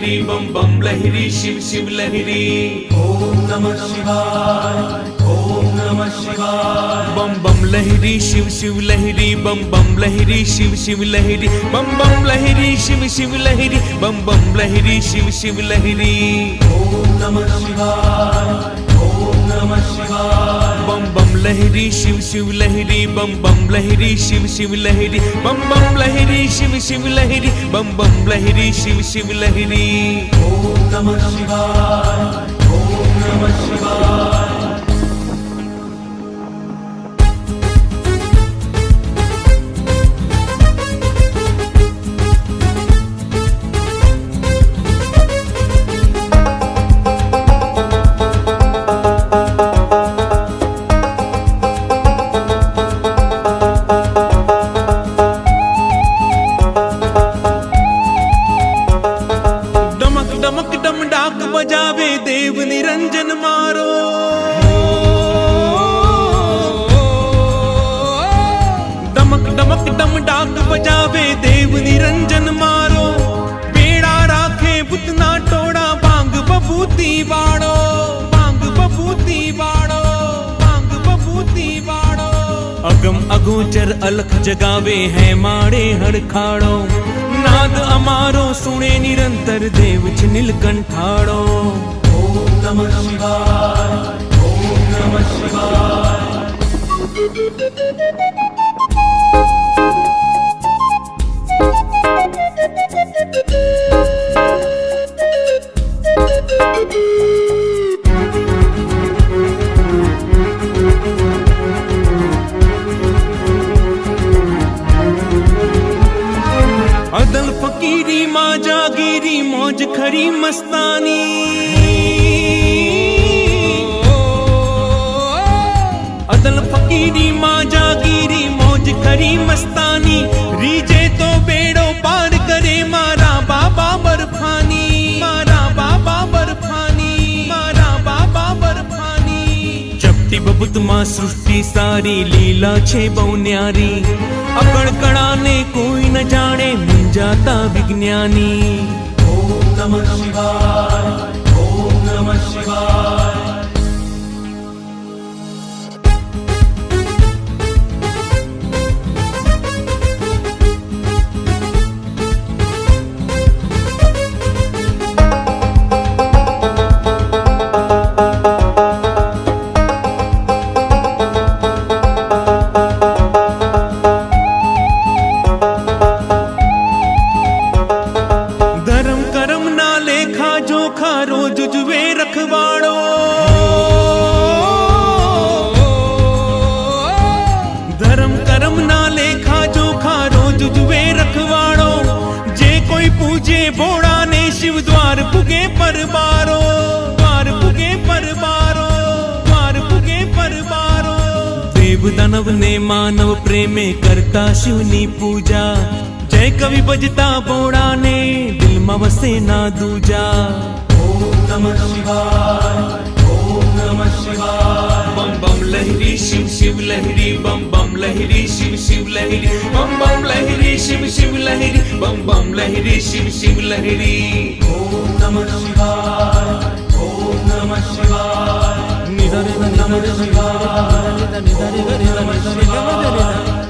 लहरी बम बम लहरी शिव शिव लहरी। ओम नमः शिवाय, ओम नमः शिवाय। बम बम लहरी शिव शिव लहरी बम बम लहरी शिव शिव लहरी बम बम लहरी शिव शिव लहरी बम बम लहरी शिव शिव लहरी। ओम नमः शिवाय, ओम नमः शिवाय। बम बम लहरी शिव शिव लहरी बम बम लहरी शिव शिव लहरी बम बम लहरी शिव शिव लहरी बम बम लहरी शिव शिव लहरी। ओम नमः शिवाय, ओम नमः शिवाय। डमक डम डाक बजावे देव निरंजन मारो। डमक डमक डम डाक बजावे देव निरंजन मारो। बेड़ा राखे बुतना टोड़ा भांग बबूती बाड़ो, भांग बबूती बाड़ो, भांग बबूती बाड़ो। अगम अगोचर अलख जगावे है माड़े हड़खाड़ो। नाद अमारो सुने निरंतर देव छ नीलकंठाड़ो। ओम नमः शिवाय, ओम नमः शिवाय। अदल फकीरी माँ जागीरी मौज खरी मस्तानी। अदल फकीरी माँ जागीरी मौज खरी मस्तानी। रीजे तो बेड़ो पार करे मारा बाबा बर्फानी, मारा बाबा बर्फानी, मारा बाबा बर्फानी। चपटी बबूत माँ सृष्टि सारी लीला छे बहु न्यारी। अकड़ कड़ाने कोई न जाने जाता विज्ञानी। ओम नमः शिवाय, ओम नमः शिवाय। रोज जुए रखवाड़ो। धर्म कर्म ना लेखा जोखा रोज जुए रखवाड़ो। जे कोई पूजे बोड़ा ने शिव द्वार पुगे परबारो, द्वार पुगे परबारो, द्वार पुगे परबारो। देव दानव ने मानव प्रेमे करता शिवनी पूजा। जय कवि बजता बोड़ा ने दिल में वसे ना दूजा। ओम नमः शिवाय, ओम नमः शिवाय। बम बम लहरी शिव शिव लहरी बम बम लहरी शिव शिव लहरी बम बम लहरी शिव शिव लहरी बम बम लहरी शिव शिव लहरी। ओम नमः शिवाय, ओम नमः शिवाय। निधरे नमः शिवाय, ओम नमः शिवाय।